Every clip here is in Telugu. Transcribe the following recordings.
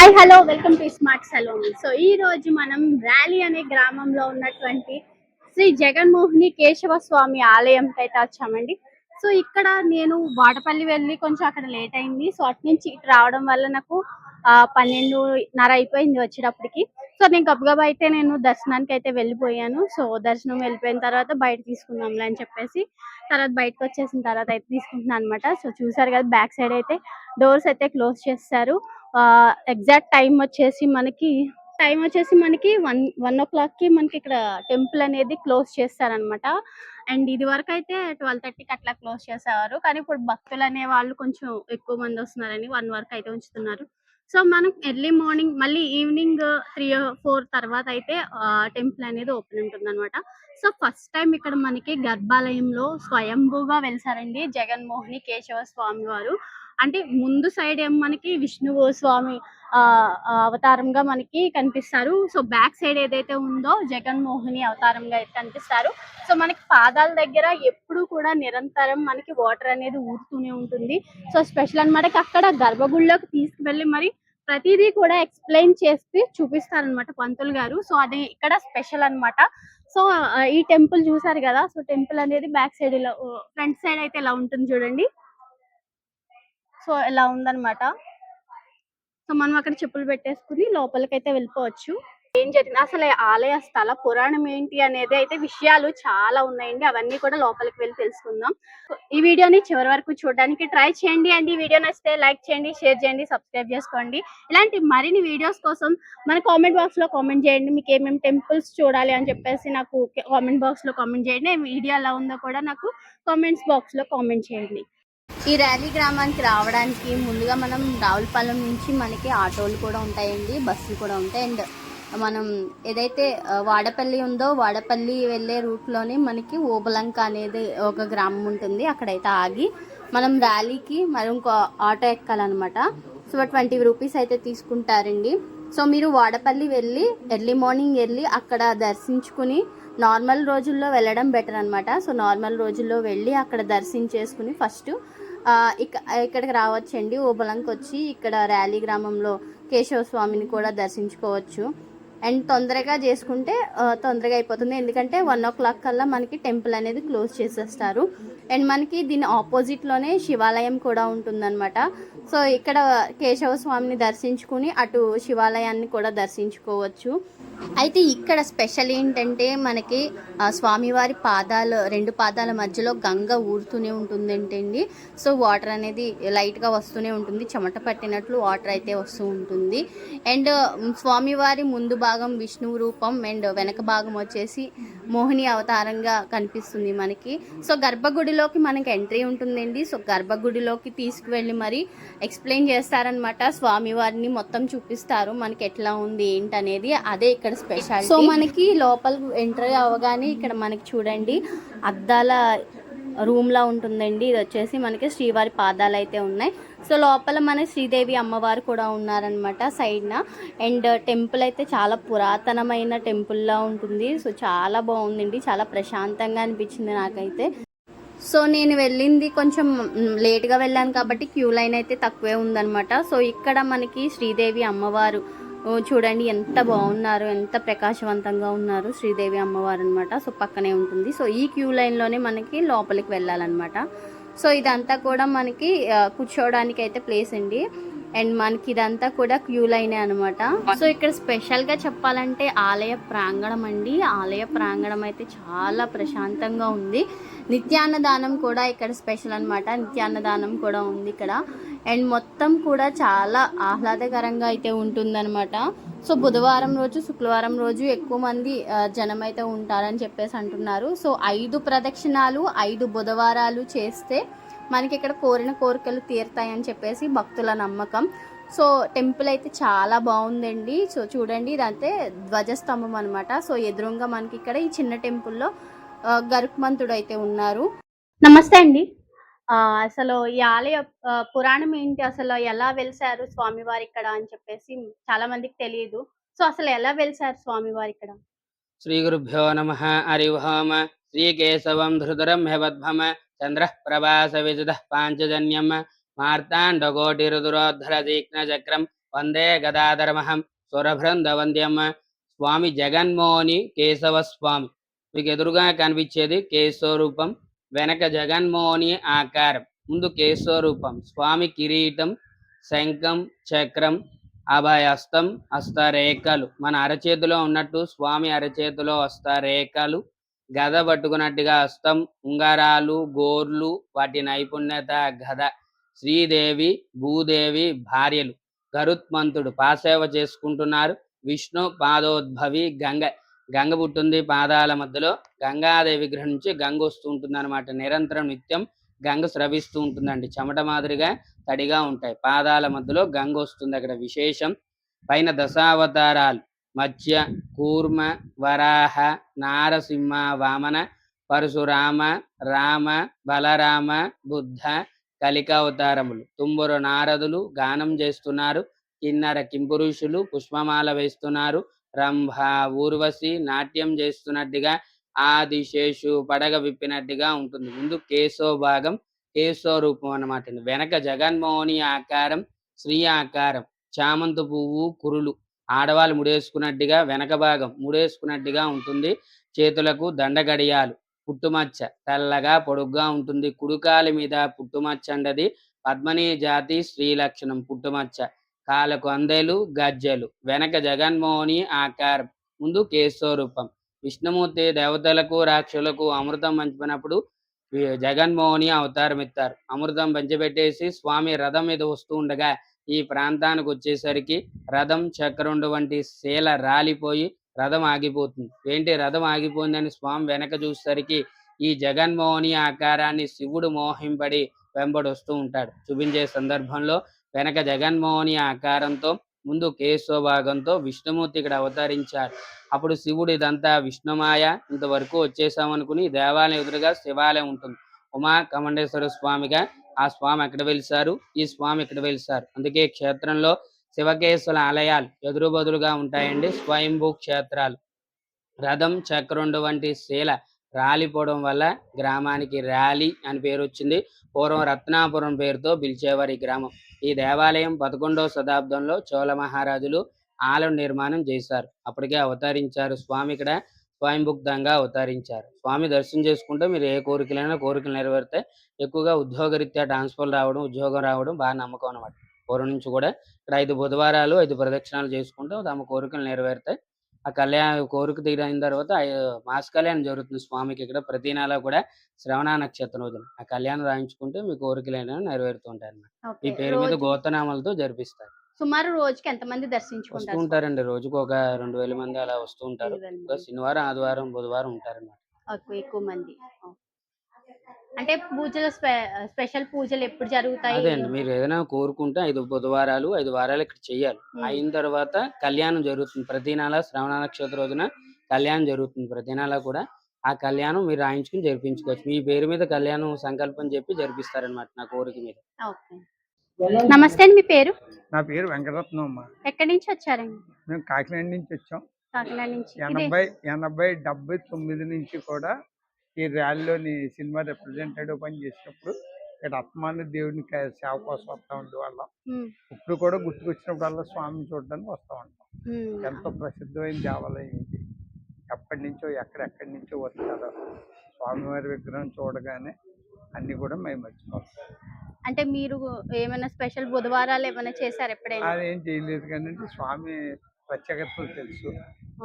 Hi hello welcome to smart salon. So ఈ రోజు మనం ర్యాలీ అనే గ్రామంలో ఉన్నటువంటి శ్రీ జగన్మోహిని కేశవ స్వామి ఆలయం అయితే వచ్చామండి. సో ఇక్కడ నేను వాడపల్లి వెళ్ళి కొంచెం అక్కడ లేట్ అయింది. సో అటు నుంచి ఇటు రావడం వల్ల నాకు 12:30 అయిపోయింది వచ్చేటప్పటికి. సో నేను గబగబా అయితే నేను దర్శనానికి అయితే వెళ్ళిపోయాను. సో దర్శనం వెళ్ళిపోయిన తర్వాత బయట తీసుకుందాంలే అని చెప్పేసి తర్వాత బయటకు వచ్చేసిన తర్వాత అయితే తీసుకుంటున్నాను అనమాట. సో చూసారు కదా, బ్యాక్ సైడ్ అయితే డోర్స్ అయితే క్లోజ్ చేస్తారు. ఎగ్జాక్ట్ టైం వచ్చేసి మనకి 1 o'clock కి మనకి ఇక్కడ టెంపుల్ అనేది క్లోజ్ చేస్తారనమాట. అండ్ ఇది వరకు అయితే 12:30కి అట్లా క్లోజ్ చేసేవారు, కానీ ఇప్పుడు భక్తులు అనే వాళ్ళు కొంచెం ఎక్కువ మంది వస్తున్నారని 1 వరకు అయితే ఉంచుతున్నారు. సో మనం ఎర్లీ మార్నింగ్ మళ్ళీ ఈవినింగ్ 3-4 తర్వాత అయితే టెంపుల్ అనేది ఓపెన్ ఉంటుందన్నమాట. సో ఫస్ట్ టైం ఇక్కడ మనకి గర్భాలయంలో స్వయంభూగా వెలిసారండి జగన్మోహిని కేశవ స్వామి వారు. అంటే ముందు సైడ్ ఏమో మనకి విష్ణువు స్వామి అవతారంగా మనకి కనిపిస్తారు. సో బ్యాక్ సైడ్ ఏదైతే ఉందో జగన్మోహిని అవతారంగా అయితే కనిపిస్తారు. సో మనకి పాదాల దగ్గర ఎప్పుడు కూడా నిరంతరం మనకి వాటర్ అనేది ఊరుతూనే ఉంటుంది. సో స్పెషల్ అన్నమాట. అక్కడ గర్భగుడిలోకి తీసుకువెళ్ళి మరి ప్రతిదీ కూడా ఎక్స్ప్లెయిన్ చేసి చూపిస్తారనమాట పంతులు గారు. సో అది ఇక్కడ స్పెషల్ అన్నమాట. సో ఈ టెంపుల్ చూసారు కదా. సో టెంపుల్ అనేది బ్యాక్ సైడ్ ఇలా, ఫ్రంట్ సైడ్ అయితే ఇలా ఉంటుంది చూడండి. సో ఇలా ఉందన్నమాట. సో మనం అక్కడ చెప్పులు పెట్టేసుకుని లోపలికైతే వెళ్ళిపోవచ్చు. ఏం జరిగింది అసలు ఆలయ స్థల పురాణం ఏంటి అనేది అయితే విషయాలు చాలా ఉన్నాయండి. అవన్నీ కూడా లోపలికి వెళ్ళి తెలుసుకుందాం. ఈ వీడియోని చివరి వరకు చూడడానికి ట్రై చేయండి. అండ్ ఈ వీడియో నచ్చితే లైక్ చేయండి, షేర్ చేయండి, సబ్స్క్రైబ్ చేసుకోండి. ఇలాంటి మరిన్ని వీడియోస్ కోసం మన కామెంట్ బాక్స్ లో కామెంట్ చేయండి. మీకు ఏమేమి టెంపుల్స్ చూడాలి అని చెప్పేసి నాకు కామెంట్ బాక్స్ లో కామెంట్ చేయండి. వీడియో ఎలా ఉందో కూడా నాకు కామెంట్స్ బాక్స్ లో కామెంట్ చేయండి. ఈ ర్యాలీ గ్రామానికి రావడానికి ముందుగా మనం రావులపాలెం నుంచి మనకి ఆటోలు కూడా ఉంటాయండి, బస్సులు కూడా ఉంటాయి. అండ్ మనం ఏదైతే వాడపల్లి ఉందో వాడపల్లి వెళ్ళే రూట్లోనే మనకి ఓబలంక అనేది ఒక గ్రామం ఉంటుంది. అక్కడైతే ఆగి మనం ర్యాలీకి మరి ఇంకో ఆటో ఎక్కాలన్నమాట. సో 20 రూపీస్ అయితే తీసుకుంటారండి. సో మీరు వాడపల్లి వెళ్ళి ఎర్లీ మార్నింగ్ వెళ్ళి అక్కడ దర్శించుకుని నార్మల్ రోజుల్లో వెళ్ళడం బెటర్ అనమాట. సో నార్మల్ రోజుల్లో వెళ్ళి అక్కడ దర్శించేసుకుని ఫస్ట్ ఇక్కడికి రావచ్చండి. ఓబలంకి వచ్చి ఇక్కడ ర్యాలీ గ్రామంలో కేశవ స్వామిని కూడా దర్శించుకోవచ్చు. అండ్ తొందరగా చేసుకుంటే తొందరగా అయిపోతుంది, ఎందుకంటే 1 o'clock కల్లా మనకి టెంపుల్ అనేది క్లోజ్ చేసేస్తారు. అండ్ మనకి దీని ఆపోజిట్లోనే శివాలయం కూడా ఉంటుందన్నమాట. సో ఇక్కడ కేశవ స్వామిని దర్శించుకుని అటు శివాలయాన్ని కూడా దర్శించుకోవచ్చు. అయితే ఇక్కడ స్పెషల్ ఏంటంటే మనకి స్వామివారి రెండు పాదాల మధ్యలో గంగ ఊరుతూనే ఉంటుంది ఏంటండి. సో వాటర్ అనేది లైట్గా వస్తూనే ఉంటుంది, చెమట పట్టినట్లు వాటర్ అయితే వస్తూ ఉంటుంది. అండ్ స్వామివారి ముందు భాగం విష్ణువు రూపం అండ్ వెనక భాగం వచ్చేసి మోహిని అవతారంగా కనిపిస్తుంది మనకి. సో గర్భగుడిలోకి మనకి ఎంట్రీ ఉంటుందండి. సో గర్భగుడిలోకి తీసుకువెళ్ళి మరి ఎక్స్ప్లెయిన్ చేస్తారనమాట. స్వామివారిని మొత్తం చూపిస్తారు మనకి ఎట్లా ఉంది ఏంటనేది. అదే ఇక్కడ స్పెషల్. సో మనకి లోపల ఎంట్రీ అవ్వగానే ఇక్కడ మనకి చూడండి అద్దాల రూమ్ లా ఉంటుందండి. ఇది వచ్చేసి మనకి శ్రీవారి పాదాలు అయితే ఉన్నాయి. సో లోపల మన శ్రీదేవి అమ్మవారు కూడా ఉన్నారనమాట సైడ్న. అండ్ టెంపుల్ అయితే చాలా పురాతనమైన టెంపుల్ లా ఉంటుంది. సో చాలా బాగుందండి, చాలా ప్రశాంతంగా అనిపించింది నాకైతే. సో నేను వెళ్ళింది కొంచెం లేట్గా వెళ్ళాను కాబట్టి క్యూ లైన్ అయితే తక్కువే ఉందన్నమాట. సో ఇక్కడ మనకి శ్రీదేవి అమ్మవారు చూడండి ఎంత బాగున్నారు, ఎంత ప్రకాశవంతంగా ఉన్నారు శ్రీదేవి అమ్మవారు అనమాట. సో పక్కనే ఉంటుంది. సో ఈ క్యూ లైన్లోనే మనకి లోపలికి వెళ్ళాలన్నమాట. సో ఇదంతా కూడా మనకి కూర్చోవడానికి అయితే ప్లేస్ అండి. అండ్ మనకి ఇదంతా కూడా క్యూ లైనే అనమాట. సో ఇక్కడ స్పెషల్గా చెప్పాలంటే ఆలయ ప్రాంగణం అండి. ఆలయ ప్రాంగణం అయితే చాలా ప్రశాంతంగా ఉంది. నిత్యాన్నదానం కూడా ఇక్కడ స్పెషల్ అనమాట. నిత్యాన్నదానం కూడా ఉంది ఇక్కడ. అండ్ మొత్తం కూడా చాలా ఆహ్లాదకరంగా అయితే ఉంటుందన్నమాట. సో బుధవారం రోజు శుక్రవారం రోజు ఎక్కువ మంది జనం అయితే ఉంటారని చెప్పేసి అంటున్నారు. సో 5 ప్రదక్షిణాలు 5 బుధవారాలు చేస్తే మనకి ఇక్కడ కోరిన కోరికలు తీరుతాయని చెప్పేసి భక్తుల నమ్మకం. సో టెంపుల్ అయితే చాలా బాగుందండి. సో చూడండి ఇదంతే ధ్వజస్తంభం అనమాట. సో ఎదురుగా మనకి ఇక్కడ ఈ చిన్న టెంపుల్లో గరుత్మంతుడు అయితే ఉన్నారు. నమస్తే అండి. అసలు ఈ ఆలయ పురాణం ఏంటి, అసలు ఎలా వెలిసారు స్వామివారి ఇక్కడ అని చెప్పేసి చాలా మందికి తెలియదు. సో అసలు ఎలా వెలిసారు స్వామివారి ఇక్కడ? శ్రీ గురుభ్యో నమః. హరి ఓం. శ్రీకేశవం ధృతరం హ్యవద్భమ చంద్ర ప్రభాస విజుధ పాంచజన్యం మార్తాండకోటిరుదురోద్ధర తీక్ష్ణ చక్రం వందే గదాధరమహం సురభృందవంద్యం స్వామి జగన్మోహని కేశవ స్వామి. మీకు ఎదురుగా కనిపించేది కేశవ రూపం, వెనక జగన్మోహని ఆకారం, ముందు కేశవ రూపం. స్వామి కిరీటం, శంఖం, చక్రం, అభయస్తం, హస్తరేఖలు మన అరచేతిలో ఉన్నట్టు స్వామి అరచేతిలో హస్తరేఖలు, గద పట్టుకున్నట్టుగా హస్తం, ఉంగరాలు, గోర్లు, వాటి నైపుణ్యత గద. శ్రీదేవి భూదేవి భార్యలు గరుత్మంతుడు పాసేవ చేసుకుంటున్నారు. విష్ణు పాదోద్భవి గంగ, గంగ పుట్టింది పాదాల మధ్యలో. గంగాదేవి విగ్రహం నుంచి గంగ వస్తూ ఉంటుంది అనమాట. నిరంతరం నిత్యం గంగ స్రవిస్తూ ఉంటుందండి. చెమట మాదిరిగా తడిగా ఉంటాయి. పాదాల మధ్యలో గంగ వస్తుంది అక్కడ విశేషం. పైన దశావతారాలు మత్స్య, కూర్మ, వరాహ, నారసింహ, వామన, పరశురామ, రామ, బలరామ, బుద్ధ, కలికావతారములు. తుంబురు నారదులు గానం చేస్తున్నారు. కిన్నర కింపురుషులు పుష్పమాల వేస్తున్నారు. రంభ, ఊర్వశి నాట్యం చేస్తున్నట్టుగా, ఆదిశేషు పడగ విప్పినట్టుగా ఉంటుంది. ముందు కేశవ భాగం, కేశవ రూపం అన్నమాట. వెనక జగన్మోహని ఆకారం, శ్రీ ఆకారం, చామంతి పువ్వు కురులు, ఆడవాళ్ళు ముడేసుకున్నట్టుగా వెనక భాగం ముడేసుకున్నట్టుగా ఉంటుంది. చేతులకు దండగడియాలు, పుట్టుమచ్చ తెల్లగా పొడుగ్గా ఉంటుంది. కుడికాలి మీద పుట్టుమచ్చ అండది పద్మనీ జాతి స్త్రీ లక్షణం పుట్టుమచ్చ. కాళ్ళకు అందెలు, గజ్జెలు, వెనక జగన్మోహని ఆకారం, ముందు కేశవ రూపం. విష్ణుమూర్తి దేవతలకు రాక్షసులకు అమృతం పంచినప్పుడు జగన్మోహని అవతారం ఎత్తారు. అమృతం పంచిపెట్టేసి స్వామి రథం మీద వస్తూ ఉండగా ఈ ప్రాంతానికి వచ్చేసరికి రథం చక్రండు వంటి శీల రాలిపోయి రథం ఆగిపోతుంది. ఏంటి రథం ఆగిపోయిందని స్వామి వెనక చూసేసరికి ఈ జగన్మోహని ఆకారాన్ని శివుడు మోహింపడి వెంబడి వస్తూ ఉంటాడు. చూపించే సందర్భంలో వెనక జగన్మోహని ఆకారంతో, ముందు కేశవ భాగంతో విష్ణుమూర్తి ఇక్కడ అవతరించారు. అప్పుడు శివుడు ఇదంతా విష్ణుమాయ, ఇంతవరకు వచ్చేసామనుకుని దేవాలయం ఎదురుగా శివాలయం ఉంటుంది. ఉమా కమండేశ్వర స్వామిగా ఆ స్వామి ఎక్కడ వెలిసారు, ఈ స్వామి ఎక్కడ వెలిసారు. అందుకే క్షేత్రంలో శివకేశుల ఆలయాలు ఎదురు బదులుగా ఉంటాయండి. స్వయంభూ క్షేత్రాలు. రథం చక్రండు వంటి శీల రాలిపోవడం వల్ల గ్రామానికి ర్యాలీ అని పేరు వచ్చింది. పూర్వం రత్నాపురం పేరుతో పిలిచేవారు ఈ గ్రామం. ఈ దేవాలయం 11వ శతాబ్దంలో చోళ మహారాజులు ఆలయం నిర్మాణం చేశారు. అప్పటికే అవతరించారు స్వామి ఇక్కడ స్వయంభుక్తంగా అవతరించారు. స్వామి దర్శనం చేసుకుంటే మీరు ఏ కోరికలైనా కోరికలు నెరవేరుతాయి. ఎక్కువగా ఉద్యోగరీత్యా ట్రాన్స్ఫర్ రావడం, ఉద్యోగం రావడం బాగా నమ్మకం అన్నమాట. పూర్వం నుంచి కూడా ఇక్కడ 5 బుధవారాలు 5 ప్రదక్షిణాలు చేసుకుంటే తమ కోరికలు నెరవేరుతాయి. ఆ కోరిక తీరిన తర్వాత మాస కళ్యాణం జరుగుతుంది స్వామికి ఇక్కడ ప్రతి నెల కూడా శ్రవణ నక్షత్రం రోజున. ఆ కళ్యాణం రాయించుకుంటే మీ కోరికలైనా నెరవేరుతుంటాయి అన్నమాట. ఈ ఓకే. పేరు మీద గోత్రనామాలతో జరిపిస్తారు. సుమారు రోజుకి ఎంతమంది వస్తూ దర్శించుకుంటారు స్వామి? ఉంటారండి. రోజుకు ఒక 2000 మంది అలా వస్తూ ఉంటారు. 2000 ఇంకా మంది. శనివారం, ఆదివారం, బుధవారం ఉంటారన్నమాట. ఎక్కువ మంది. ఓకే. అంటే పూజలు స్పెషల్ పూజలు ఎప్పుడు జరుగుతాయి? అదే అండి. మీరు ఏదైనా కోరుకుంటే 5 బుధవారాలు, 5 వారాలు ఇక్కడ చెయ్యాలి. అయిన తర్వాత కళ్యాణం జరుగుతుంది. ప్రతి నెల శ్రవణ నక్షత్రం రోజున కళ్యాణం జరుగుతుంది. ప్రతి నెల కూడా ఆ కళ్యాణం మీరు రాయించుకుని జరిపించుకోవచ్చు. మీ పేరు మీద కళ్యాణం సంకల్పం చెప్పి జరిపిస్తారన్నమాట నా కోరిక మీద. ఓకే. నమస్తే అండి. మీ పేరు? నా పేరు వెంకటరత్నం అమ్మ. ఎక్కడి నుంచి వచ్చారండి? మేము కాకినాడ నుంచి వచ్చాం. కాకినాడ నుంచి. 80, 79 నుంచి కూడా ఈ ర్యాలీలోని సినిమా రిప్రజెంటేటివ్ పని చేసినప్పుడు ఇక్కడ అత్మాన దేవుడిని సేవ కోసం వస్తూ ఉండేవాళ్ళం. ఇప్పుడు కూడా గుర్తుకొచ్చినప్పుడల్లా స్వామిని చూడడానికి వస్తూ ఉంటాం. ఎంతో ప్రసిద్ధమైన దేవాలయం ఇది. ఎప్పటి నుంచో ఎక్కడెక్కడి నుంచో వస్తారు. స్వామివారి విగ్రహం చూడగానే అన్ని కూడా మేము మర్చిపోతాం. అంటే మీరు ఏమైనా స్పెషల్ బుధవారాలు ఏమైనా చేశారు ఎప్పుడైనా? అదేం చేయలేదు కానీ స్వామి ప్రత్యేకతలు తెలుసు.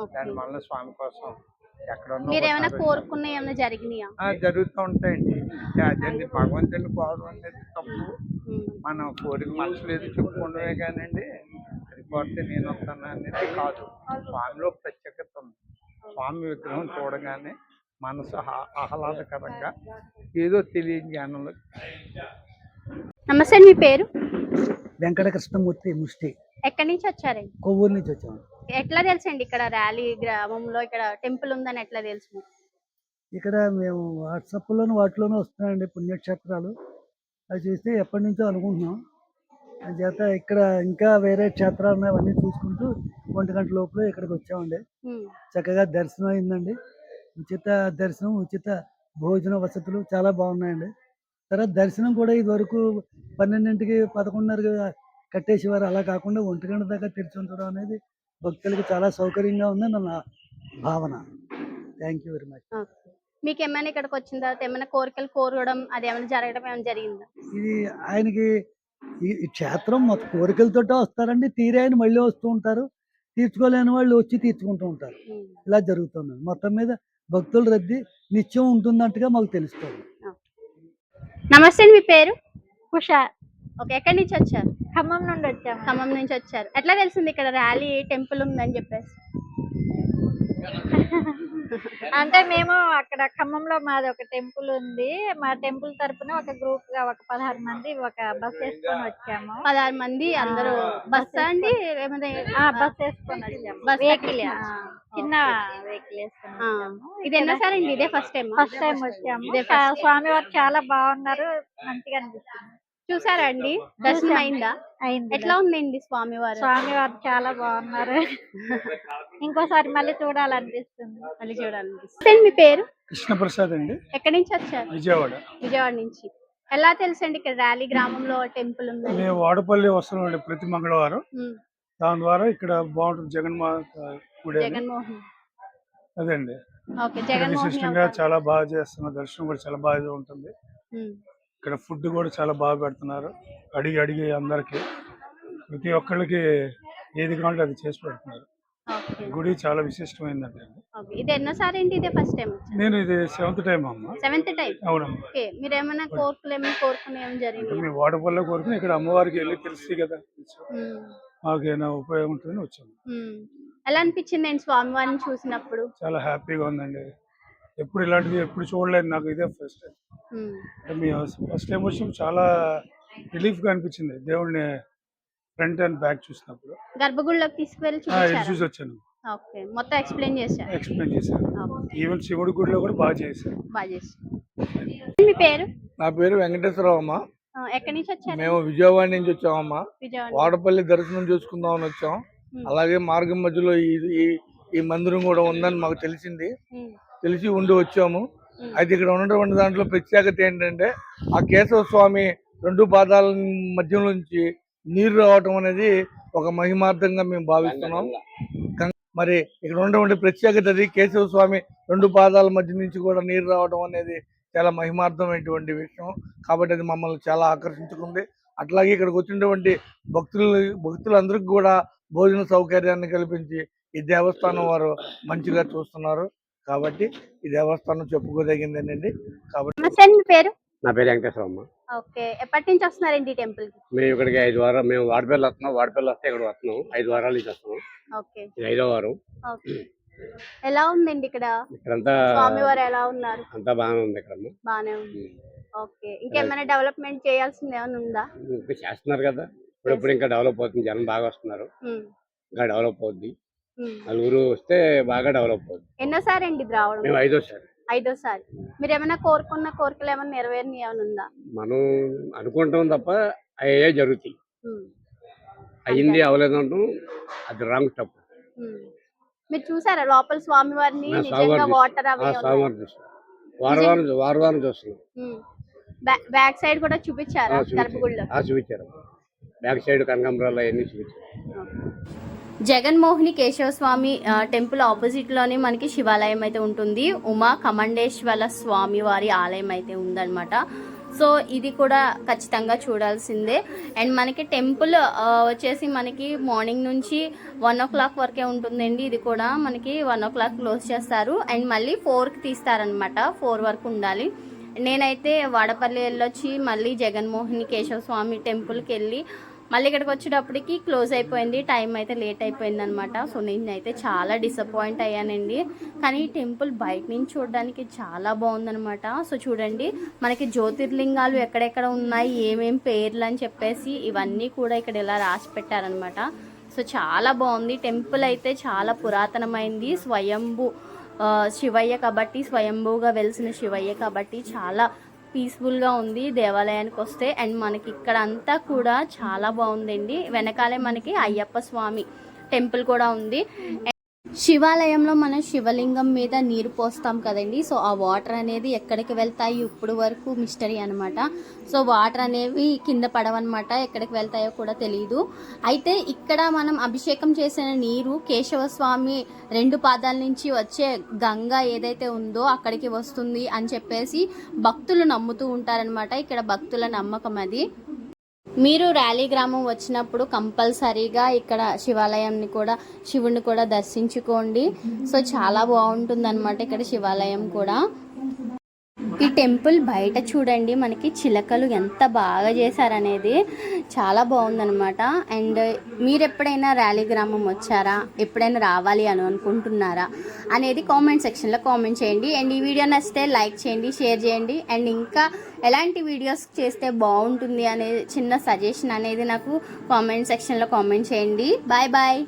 ఓకే. దానివల్ల స్వామి కోసం ఎక్కడున్నా మీరు ఏమైనా ఒకసారి కోరుకున్న ఏమైనా జరిగినాయా? జరుగుతూ ఉంటాయండి. అదండి భగవంతుని కోరడం అనేది తప్పు. మనం కోరిక మనసులో ఏది చెప్పుకుంటే కానండి అది కోరితే నేను వస్తాను అనేది కాదు. స్వామిలో ప్రత్యేకత ఉంది. స్వామి విగ్రహం చూడగానే మనసు ఆహ్లాదకరంగా ఏదో తెలియని జ్ఞానంలో. నమస్తే అండి. మీ పేరు? వెంకట కృష్ణమూర్తి ముష్టి. ఎక్కడి నుంచి వచ్చారండి? కొవ్వూరు నుంచి వచ్చాము. ఎట్లా తెలుసండి ఇక్కడ ర్యాలీ గ్రామంలో ఇక్కడ టెంపుల్ ఉందని ఎట్లా తెలుసు? ఇక్కడ మేము వాట్సాప్లోను వాటిలోనూ వస్తున్నాయండి పుణ్యక్షేత్రాలు. అవి చూస్తే ఎప్పటి నుంచో అనుకుంటున్నాం. చేత ఇక్కడ ఇంకా వేరే క్షేత్రాలు ఉన్నాయి, అవన్నీ చూసుకుంటూ 1 గంట లోపల ఇక్కడికి వచ్చామండి. చక్కగా దర్శనం అయిందండి. ఉచిత దర్శనం, ఉచిత భోజన వసతులు చాలా బాగున్నాయండి. తర్వాత దర్శనం కూడా ఇదివరకు 12కి 11:30 కట్టేసేవారు. అలా కాకుండా 1 గంట దాకా తెరిచి ఉంచడం అనేది భక్తులకి చాలా సౌకర్యంగా ఉందని నా భావన. Thank you very much. Okay. మీకు ఏమైనా ఇక్కడికి వచ్చిన తర్వాత ఏమైనా కోరికలు కోరడం అది ఏమైనా జరగడం ఏమైనా జరిగిందా? ఇది ఆయనకి ఈ క్షేత్రం మొత్తం కోరికలతోటే వస్తారండి. తీరే ఆయన మళ్ళీ వస్తూ ఉంటారు. తీర్చుకోలేని వాళ్ళు వచ్చి తీర్చుకుంటూ ఉంటారు. ఇలా జరుగుతుంది. మొత్తం మీద భక్తుల రద్దీ నిత్యం ఉంటున్నట్టుగా మాకు తెలుస్తుంది. నమస్తే అండి, మీ పేరు? ఉష. ఓకే, ఎక్కడి నుంచి వచ్చారు? ఖమ్మం నుండి వచ్చాము. ఖమ్మం నుంచి వచ్చారు. ఎట్లా తెలిసింది ఇక్కడ ర్యాలీ టెంపుల్ ఉందని చెప్పేసి? అంటే మేము అక్కడ ఖమ్మంలో మాది ఒక టెంపుల్ ఉంది. మా టెంపుల్ తరపున ఒక గ్రూప్ గా ఒక 16 మంది ఒక బస్ వేసుకొని వచ్చాము. 16 మంది అందరూ బస్ అండి? బస్ వేసుకొని వచ్చాము. బస్ వెహికల్ చిన్న వెహికల్ వేసుకొని వచ్చాము. ఇది ఎన్నోసారి అండి? ఇదే ఫస్ట్ టైం? ఫస్ట్ టైం వచ్చాము. స్వామివారు చాలా బాగున్నారు, మంచిగా అనిపిస్తుంది. చూసారా అండి? దర్శనం అయిందా? అయింది. ఎట్లా ఉందండి స్వామివారు? స్వామివారు చాలా బాగున్నారు. ఇంకోసారి మళ్ళీ చూడాలనిపిస్తుంది. మళ్ళీ చూడాలనిపిస్తుంది. మీ పేరు? కృష్ణప్రసాద్ అండి, ఎక్కడి నుంచి వచ్చారు? విజయవాడ. విజయవాడ నుంచి. ఎలా తెలుసండి ఇక్కడ ర్యాలీ గ్రామంలో టెంపుల్ ఉందని? మేము వాడపల్లి వస్తున్నామండి ప్రతి మంగళవారం. దాని ద్వారా ఇక్కడ బాగుంటుంది జగన్మాత గుడి అని. జగన్మోహన్. అదండి ఓకే, ఇక్కడ జగన్మోహన్ విశిష్టంగా చాలా బాగా చేస్తున్నారు. దర్శనం కూడా చాలా బాగా ఉంటుంది. ఇక్కడ ఫుడ్ కూడా చాలా బాగా పెడుతున్నారు. అడిగి అడిగి అందరికి ప్రతి ఒక్కళ్ళకి ఏది కావాలంటే అది చేసి పెడుతున్నారు. ఓకే. గుడి చాలా విశిష్టమైందండి. ఓకే. ఇది ఎన్నోసారి ఏంటి? ఇదే ఫస్ట్ టైం వచ్చారు? నేను ఇది 7th టైం అమ్మ. 7th time. అవునమ్మా. ఓకే. మీరు ఏమైనా కోరుకులు ఏమైనా కోరుకునే ఏమైనా జరిగింది? మేము వాడపల్లిలో కోరుకుని ఇక్కడ అమ్మవారికి వెళ్ళి తెలిసి కదా మాకేమైనా ఉపయోగం ఉంటుందని వచ్చాము. ఎలా అనిపించింది అండి స్వామివారిని చూసినప్పుడు? చాలా హ్యాపీగా ఉందండి. ఎప్పుడు ఇలాంటివి ఎప్పుడు చూడలేదు, నాకు ఇదే ఫస్ట్ టైం. మేము ఫస్ట్ టైం వచ్చి చాలా రిలీఫ్ గా అనిపించింది దేవుడిని ఫ్రంట్ అండ్ బ్యాక్ చూసినప్పుడు. గర్భగుడిలోకి తీసుకువెళ్ళి చూసి వచ్చాను. ఓకే, మొత్తం ఎక్స్ప్లెయిన్ చేశాను. ఈవెన్ శివుడి గుడిలో కూడా బాగా చేశారు. మీ పేరు? నా పేరు వెంకటేశ్వరరావు అమ్మ. ఎక్కడి నుంచి వచ్చారు? మేము విజయవాడ నుంచి వచ్చామమ్మా. విజయవాడ. వాడపల్లి దర్శనం చేసుకుందామని వచ్చాం. అలాగే మార్గం మధ్యలో ఈ మందిరం కూడా ఉందని మాకు తెలిసి ఉండి వచ్చాము. అయితే ఇక్కడ ఉన్నటువంటి దాంట్లో ప్రత్యేకత ఏంటంటే ఆ కేశవ స్వామి 2 పాదాల మధ్య నుంచి నీరు రావటం అనేది ఒక మహిమార్థంగా మేము భావిస్తున్నాం. మరి ఇక్కడ ఉన్నటువంటి ప్రత్యేకత అది. కేశవ స్వామి 2 పాదాల మధ్య నుంచి కూడా నీరు రావడం అనేది చాలా మహిమార్థమైనటువంటి విషయం. కాబట్టి అది మమ్మల్ని చాలా ఆకర్షించుకుంది. అట్లాగే ఇక్కడికి వచ్చినటువంటి భక్తులందరికీ కూడా భోజన సౌకర్యాన్ని కల్పించి ఈ దేవస్థానం వారు మంచిగా చూస్తున్నారు. కాబట్టి ఈ దేవస్థానం చెప్పుకోదగిందేనండి. కాబట్టి పేరు? నా పేరు వెంకటేశ్వరమ్మ. ఓకే, ఎప్పటి నుంచి వస్తున్నారండి ఈ టెంపుల్ కి? మేము ఇక్కడికి 5 వారాలు, మేము వాడపల్లి వస్తున్నాం. వాడపల్లి వస్తే ఇక్కడ వస్తున్నాం. 5 వారాల నుంచి వస్తున్నాం. ఓకే, ఇది 5వ వారం. ఓకే. ఎలా ఉందండి ఇక్కడ? ఇక్కడంతా స్వామివారు ఎలా ఉన్నారు? అంతా బాగానే ఉంది. ఇక్కడ బాగానే ఉంది. ఓకే, ఇంకేమైనా డెవలప్మెంట్ చేయాల్సింది ఏమైనా ఉందా? ఇంకా చేస్తున్నారు కదా, ఇప్పుడు ఇంకా డెవలప్ అవుతుంది. జనం బాగా వస్తున్నారు, ఇంకా డెవలప్ అవుద్ది. నలుగురు వస్తే బాగా డెవలప్ అవుద్ది. ఎన్నోసారి అండి ఇది రావడం? మేము 5వసారి. 5వసారి. మీరు ఏమైనా కోరుకున్న కోరికలు ఏమైనా నెరవేరిన ఏమైనా ఉందా? మనం అనుకుంటాం తప్ప అయ్యే జరుగుతాయి. అయ్యింది అవ్వలేదు అంటాం, అది రాంగ్ స్టెప్. మీరు చూసారా లోపల స్వామివారిని? నిజంగా వాటర్ అవి వారం చూస్తున్నాం. బ్యాక్ సైడ్ కూడా చూపించారా? గర్భగుడిలో చూపించారు. బ్యాక్ సైడ్ కనకాంబరాలు అవన్నీ చూపించారు. జగన్మోహిని కేశవస్వామి టెంపుల్ ఆపోజిట్ లోనే మనకి శివాలయం అయితే ఉంటుంది. ఉమా కమండేశ్వర స్వామి వారి ఆలయం అయితే ఉందన్నమాట. సో ఇది కూడా ఖచ్చితంగా చూడాల్సిందే. అండ్ మనకి టెంపుల్ వచ్చేసి మనకి మార్నింగ్ నుంచి 1 o'clock వరకే ఉంటుందండి. ఇది కూడా మనకి 1 o'clock క్లోజ్ చేస్తారు. అండ్ మళ్ళీ 4కి తీస్తారనమాట. 4 వరకు ఉండాలి. నేనైతే వాడపల్లి వెళ్ళొచ్చి మళ్ళీ జగన్మోహిని కేశవస్వామి టెంపుల్కి వెళ్ళి మళ్ళీ ఇక్కడికి వచ్చేటప్పటికి క్లోజ్ అయిపోయింది. టైం అయితే లేట్ అయిపోయింది అనమాట. సో నేనైతే చాలా డిసప్పాయింట్ అయ్యానండి. కానీ ఈ టెంపుల్ బయట నుంచి చూడడానికి చాలా బాగుందనమాట. సో చూడండి, మనకి జ్యోతిర్లింగాలు ఎక్కడెక్కడ ఉన్నాయి, ఏమేం పేర్లు అని చెప్పేసి ఇవన్నీ కూడా ఇక్కడ ఇలా రాసి పెట్టారనమాట. సో చాలా బాగుంది. టెంపుల్ అయితే చాలా పురాతనమైంది. స్వయంభూ శివయ్య కాబట్టి, స్వయంభూగా వెలిసిన శివయ్య కాబట్టి చాలా పీస్ఫుల్గా ఉంది దేవాలయానికి వస్తే. అండ్ మనకి ఇక్కడ అంతా కూడా చాలా బాగుందండి. వెనకాలే మనకి అయ్యప్ప స్వామి టెంపుల్ కూడా ఉంది. శివాలయంలో మనం శివలింగం మీద నీరు పోస్తాం కదండి. సో ఆ వాటర్ అనేది ఎక్కడికి వెళ్తాయి ఇప్పుడు వరకు మిస్టరీ అనమాట. సో వాటర్ అనేవి కింద పడవన్నమాట, ఎక్కడికి వెళ్తాయో కూడా తెలియదు. అయితే ఇక్కడ మనం అభిషేకం చేసిన నీరు కేశవస్వామి 2 పాదాల నుంచి వచ్చే గంగ ఏదైతే ఉందో అక్కడికి వస్తుంది అని చెప్పేసి భక్తులు నమ్ముతూ ఉంటారనమాట. ఇక్కడ భక్తుల నమ్మకం అది. మీరు ర్యాలీ గ్రామం వచ్చినప్పుడు కంపల్సరీగా ఇక్కడ శివుడిని కూడా దర్శించుకోండి. సో చాలా బాగుంటుంది అనమాట ఇక్కడ శివాలయం కూడా. ఈ టెంపుల్ బయట చూడండి, మనకి చిలకలు ఎంత బాగా చేశారనేది చాలా బాగుందనమాట. అండ్ మీరు ఎప్పుడైనా ర్యాలీ గ్రామం వచ్చారా, ఎప్పుడైనా రావాలి అని అనుకుంటున్నారా అనేది కామెంట్ సెక్షన్లో కామెంట్ చేయండి. అండ్ ఈ వీడియో నచ్చితే లైక్ చేయండి, షేర్ చేయండి. అండ్ ఇంకా ఎలాంటి వీడియోస్ చేస్తే బాగుంటుంది అనే చిన్న సజెషన్ అనేది నాకు కామెంట్ సెక్షన్లో కామెంట్ చేయండి. Bye bye.